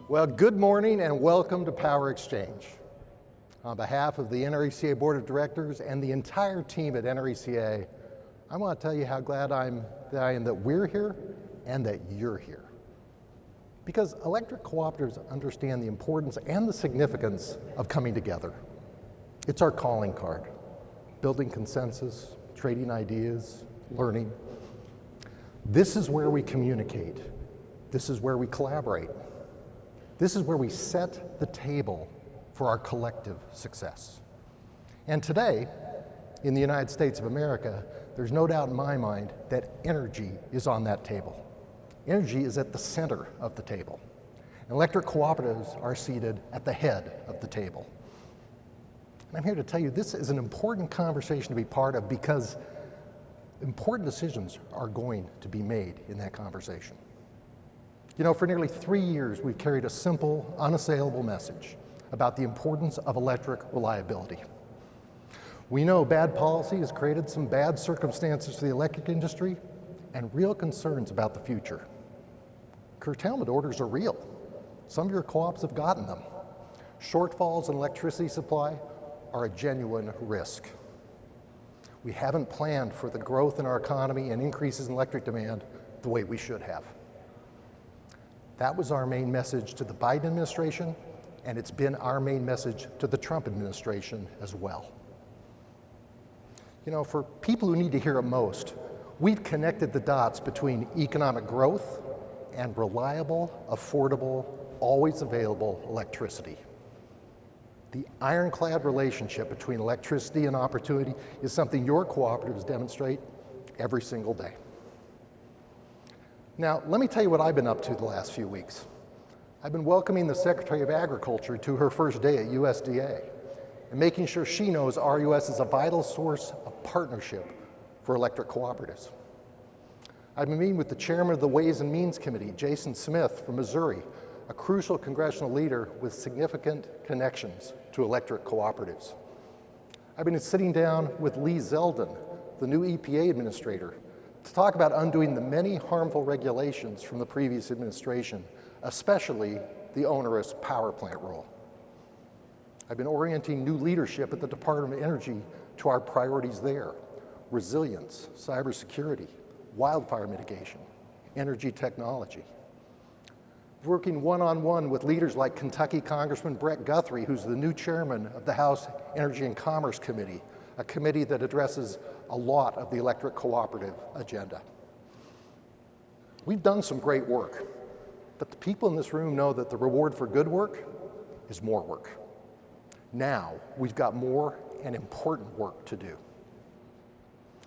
Well, good morning and welcome to PowerXchange. On behalf of the NRECA Board of Directors and the entire team at NRECA, I want to tell you how glad I am that we're here and that you're here. Because electric cooperatives understand the importance and the significance of coming together. It's our calling card, building consensus, trading ideas, learning. This is where we communicate. This is where we collaborate. This is where we set the table for our collective success. And today, in the United States of America, there's no doubt in my mind that energy is on that table. Energy is at the center of the table. And electric cooperatives are seated at the head of the table. And I'm here to tell you this is an important conversation to be part of because important decisions are going to be made in that conversation. You know, for nearly 3 years, we've carried a simple, unassailable message about the importance of electric reliability. We know bad policy has created some bad circumstances for the electric industry and real concerns about the future. Curtailment orders are real. Some of your co-ops have gotten them. Shortfalls in electricity supply are a genuine risk. We haven't planned for the growth in our economy and increases in electric demand the way we should have. That was our main message to the Biden administration, and it's been our main message to the Trump administration as well. You know, for people who need to hear it most, we've connected the dots between economic growth and reliable, affordable, always available electricity. The ironclad relationship between electricity and opportunity is something your cooperatives demonstrate every single day. Now, let me tell you what I've been up to the last few weeks. I've been welcoming the Secretary of Agriculture to her first day at USDA and making sure she knows RUS is a vital source of partnership for electric cooperatives. I've been meeting with the chairman of the Ways and Means Committee, Jason Smith from Missouri, a crucial congressional leader with significant connections to electric cooperatives. I've been sitting down with Lee Zeldin, the new EPA administrator, to talk about undoing the many harmful regulations from the previous administration, especially the onerous power plant rule. I've been orienting new leadership at the Department of Energy to our priorities there: resilience, cybersecurity, wildfire mitigation, energy technology. Working one-on-one with leaders like Kentucky Congressman Brett Guthrie, who's the new chairman of the House Energy and Commerce Committee, a committee that addresses a lot of the electric cooperative agenda. We've done some great work, but the people in this room know that the reward for good work is more work. Now, we've got more and important work to do.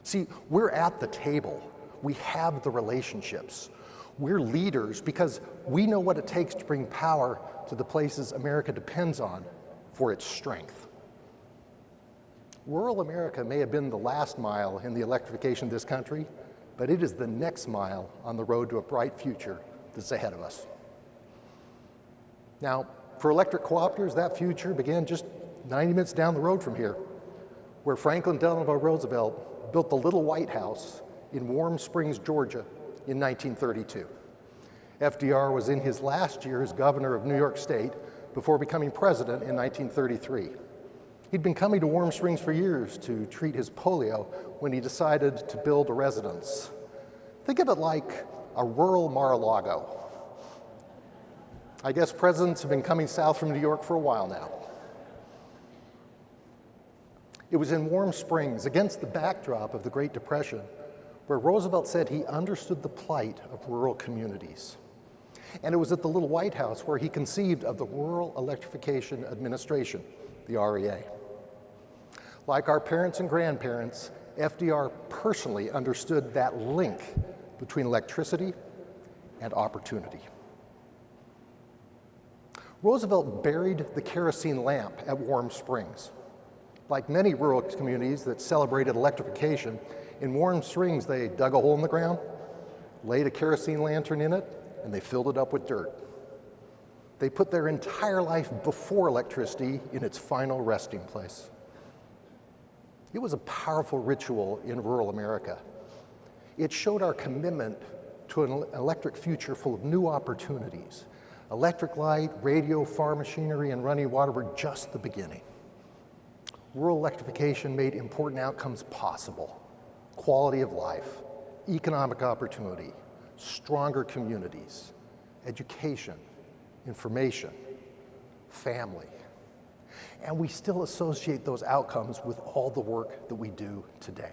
See, we're at the table. We have the relationships. We're leaders because we know what it takes to bring power to the places America depends on for its strength. Rural America may have been the last mile in the electrification of this country, but it is the next mile on the road to a bright future that's ahead of us. Now, for electric cooperatives, that future began just 90 minutes down the road from here, where Franklin Delano Roosevelt built the Little White House in Warm Springs, Georgia in 1932. FDR was in his last year as governor of New York State before becoming president in 1933. He'd been coming to Warm Springs for years to treat his polio when he decided to build a residence. Think of it like a rural Mar-a-Lago. I guess presidents have been coming south from New York for a while now. It was in Warm Springs, against the backdrop of the Great Depression, where Roosevelt said he understood the plight of rural communities. And it was at the Little White House where he conceived of the Rural Electrification Administration, the REA. Like our parents and grandparents, FDR personally understood that link between electricity and opportunity. Roosevelt buried the kerosene lamp at Warm Springs. Like many rural communities that celebrated electrification, in Warm Springs they dug a hole in the ground, laid a kerosene lantern in it, and they filled it up with dirt. They put their entire life before electricity in its final resting place. It was a powerful ritual in rural America. It showed our commitment to an electric future full of new opportunities, Electric light, radio, farm machinery, and running water were just the beginning. Rural electrification made important outcomes possible: quality of life, economic opportunity, stronger communities, education, information, family. And we still associate those outcomes with all the work that we do today.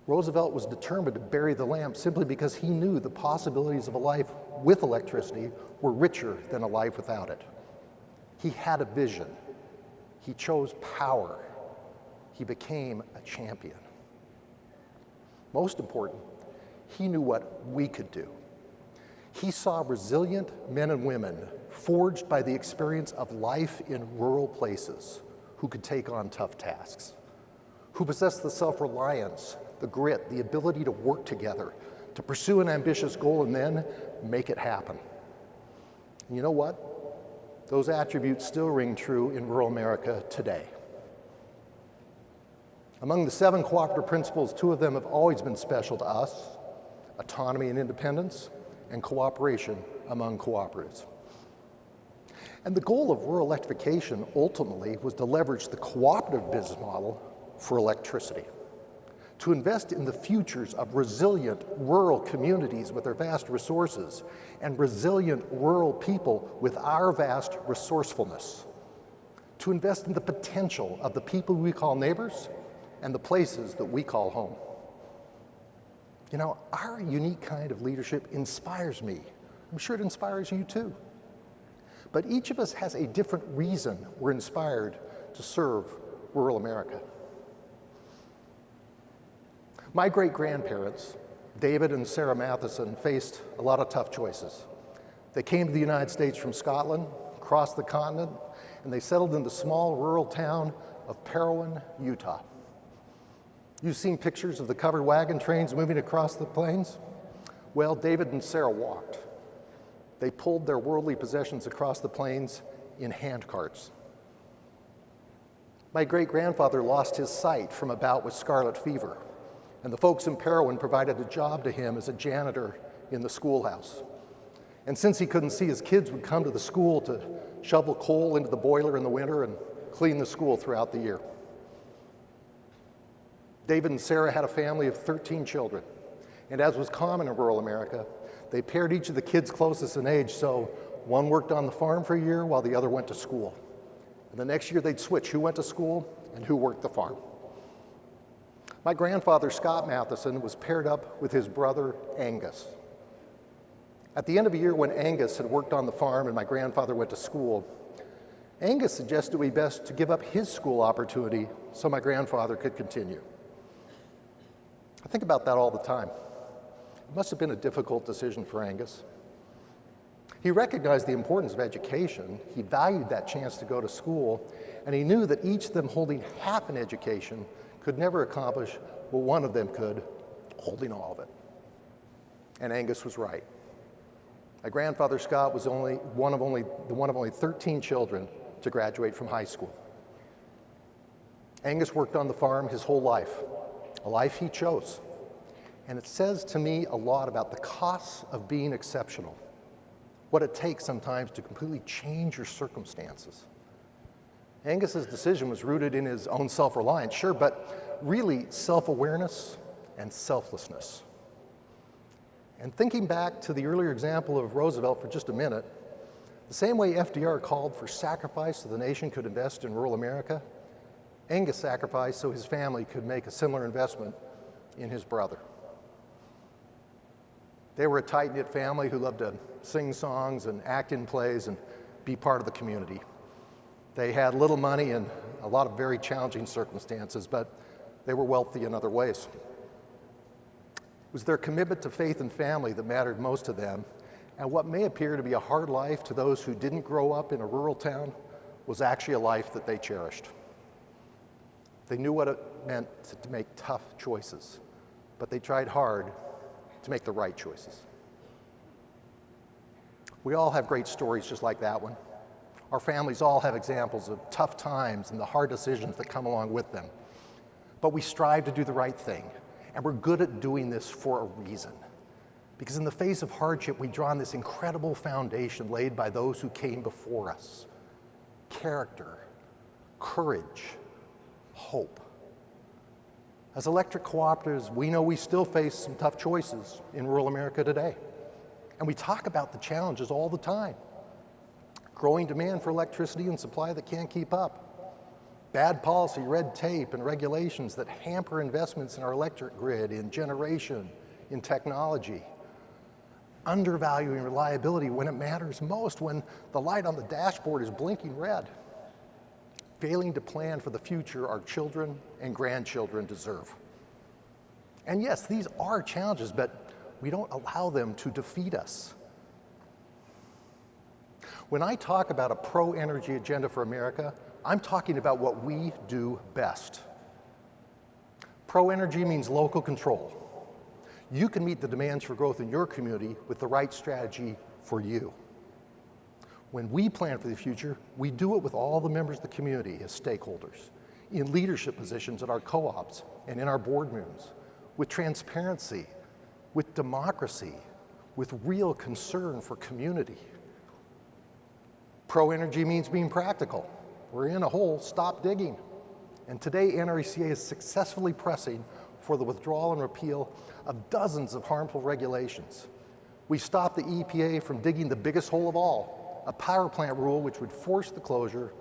Roosevelt was determined to bury the lamp simply because he knew the possibilities of a life with electricity were richer than a life without it. He had a vision. He chose power. He became a champion. Most important, he knew what we could do. He saw resilient men and women forged by the experience of life in rural places who could take on tough tasks, who possessed the self-reliance, the grit, the ability to work together, to pursue an ambitious goal and then make it happen. And you know what? Those attributes still ring true in rural America today. Among the 7 cooperative principles, 2 of them have always been special to us: autonomy and independence, and cooperation among cooperatives. And the goal of rural electrification ultimately was to leverage the cooperative business model for electricity, to invest in the futures of resilient rural communities with their vast resources and resilient rural people with our vast resourcefulness, to invest in the potential of the people we call neighbors and the places that we call home. You know, our unique kind of leadership inspires me. I'm sure it inspires you too. But each of us has a different reason we're inspired to serve rural America. My great-grandparents, David and Sarah Matheson, faced a lot of tough choices. They came to the United States from Scotland, crossed the continent, and they settled in the small rural town of Parowan, Utah. You've seen pictures of the covered wagon trains moving across the plains? Well, David and Sarah walked. They pulled their worldly possessions across the plains in hand carts. My great-grandfather lost his sight from a bout with scarlet fever, and the folks in Parowan provided a job to him as a janitor in the schoolhouse. And since he couldn't see, his kids would come to the school to shovel coal into the boiler in the winter and clean the school throughout the year. David and Sarah had a family of 13 children, and as was common in rural America, they paired each of the kids closest in age, so one worked on the farm for a year while the other went to school. And the next year they'd switch who went to school and who worked the farm. My grandfather, Scott Matheson, was paired up with his brother, Angus. At the end of a year when Angus had worked on the farm and my grandfather went to school, Angus suggested it would be best to give up his school opportunity so my grandfather could continue. I think about that all the time. It must have been a difficult decision for Angus. He recognized the importance of education, he valued that chance to go to school, and he knew that each of them holding half an education could never accomplish what one of them could, holding all of it. And Angus was right. My grandfather Scott was one of only 13 children to graduate from high school. Angus worked on the farm his whole life, a life he chose. And it says to me a lot about the costs of being exceptional, what it takes sometimes to completely change your circumstances. Angus's decision was rooted in his own self-reliance, sure, but really self-awareness and selflessness. And thinking back to the earlier example of Roosevelt for just a minute, the same way FDR called for sacrifice so the nation could invest in rural America, Angus sacrificed so his family could make a similar investment in his brother. They were a tight-knit family who loved to sing songs and act in plays and be part of the community. They had little money and a lot of very challenging circumstances, but they were wealthy in other ways. It was their commitment to faith and family that mattered most to them, and what may appear to be a hard life to those who didn't grow up in a rural town was actually a life that they cherished. They knew what it meant to make tough choices, but they tried hard to make the right choices. We all have great stories just like that one. Our families all have examples of tough times and the hard decisions that come along with them. But we strive to do the right thing, and we're good at doing this for a reason. Because in the face of hardship, we draw on this incredible foundation laid by those who came before us. Character, courage, hope. As electric cooperatives, we know we still face some tough choices in rural America today. And we talk about the challenges all the time. Growing demand for electricity and supply that can't keep up. Bad policy, red tape, and regulations that hamper investments in our electric grid, in generation, in technology. Undervaluing reliability when it matters most, when the light on the dashboard is blinking red. Failing to plan for the future our children and grandchildren deserve. And yes, these are challenges, but we don't allow them to defeat us. When I talk about a pro-energy agenda for America, I'm talking about what we do best. Pro-energy means local control. You can meet the demands for growth in your community with the right strategy for you. When we plan for the future, we do it with all the members of the community as stakeholders, in leadership positions at our co-ops and in our boardrooms, with transparency, with democracy, with real concern for community. Pro-energy means being practical. We're in a hole, stop digging. And today, NRECA is successfully pressing for the withdrawal and repeal of dozens of harmful regulations. We stopped the EPA from digging the biggest hole of all, a power plant rule which would force the closure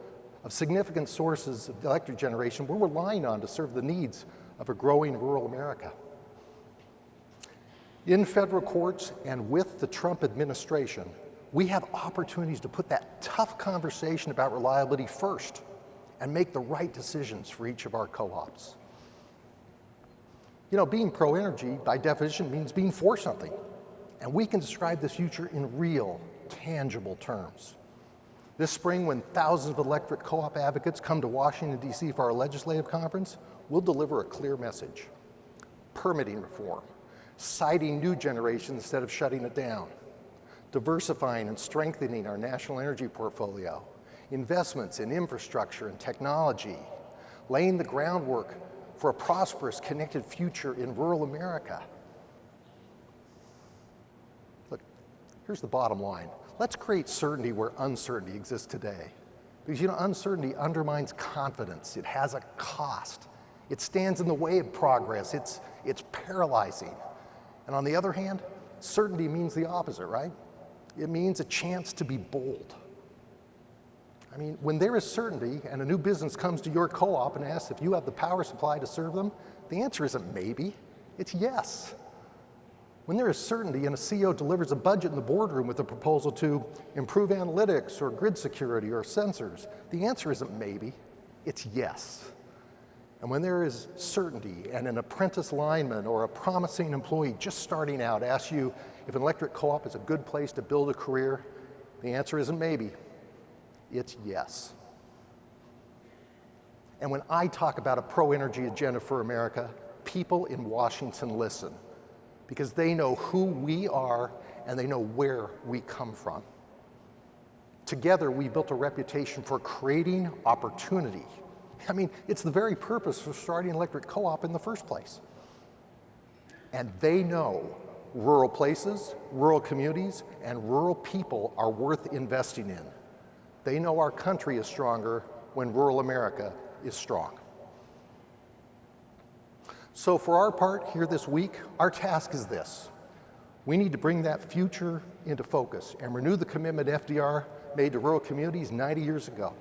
of significant sources of electric generation we're relying on to serve the needs of a growing rural America. In federal courts and with the Trump administration, we have opportunities to put that tough conversation about reliability first and make the right decisions for each of our co-ops. You know, being pro-energy, by definition, means being for something. And we can describe this future in real, tangible terms. This spring, when thousands of electric co-op advocates come to Washington, D.C. for our legislative conference, we'll deliver a clear message. Permitting reform, siting new generation instead of shutting it down, diversifying and strengthening our national energy portfolio, investments in infrastructure and technology, laying the groundwork for a prosperous, connected future in rural America. Look, here's the bottom line. Let's create certainty where uncertainty exists today. Because, you know, uncertainty undermines confidence. It has a cost. It stands in the way of progress. It's paralyzing. And on the other hand, certainty means the opposite, right? It means a chance to be bold. I mean, when there is certainty and a new business comes to your co-op and asks if you have the power supply to serve them, the answer isn't maybe, it's yes. When there is certainty and a CEO delivers a budget in the boardroom with a proposal to improve analytics or grid security or sensors, the answer isn't maybe, it's yes. And when there is certainty and an apprentice lineman or a promising employee just starting out asks you if an electric co-op is a good place to build a career, the answer isn't maybe, it's yes. And when I talk about a pro-energy agenda for America, people in Washington listen because they know who we are and they know where we come from. Together, we built a reputation for creating opportunity. I mean, it's the very purpose for starting an electric co-op in the first place. And they know rural places, rural communities, and rural people are worth investing in. They know our country is stronger when rural America is strong. So for our part here this week, our task is this. We need to bring that future into focus and renew the commitment FDR made to rural communities 90 years ago.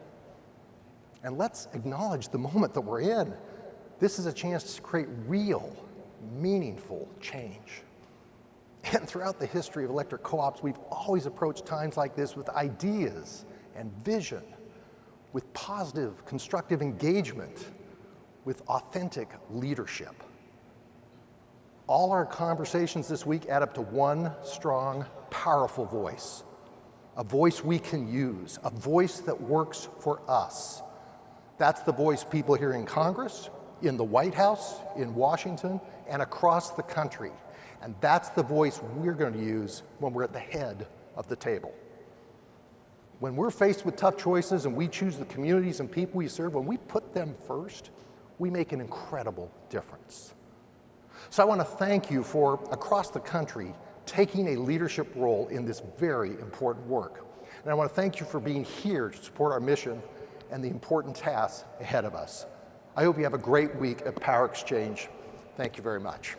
And let's acknowledge the moment that we're in. This is a chance to create real, meaningful change. And throughout the history of electric co-ops, we've always approached times like this with ideas and vision, with positive, constructive engagement, with authentic leadership. All our conversations this week add up to one strong, powerful voice, a voice we can use, a voice that works for us. That's the voice people here in Congress, in the White House, in Washington, and across the country. And that's the voice we're going to use when we're at the head of the table. When we're faced with tough choices and we choose the communities and people we serve, when we put them first, we make an incredible difference. So I want to thank you for, across the country, taking a leadership role in this very important work. And I want to thank you for being here to support our mission and the important tasks ahead of us. I hope you have a great week at PowerXchange. Thank you very much.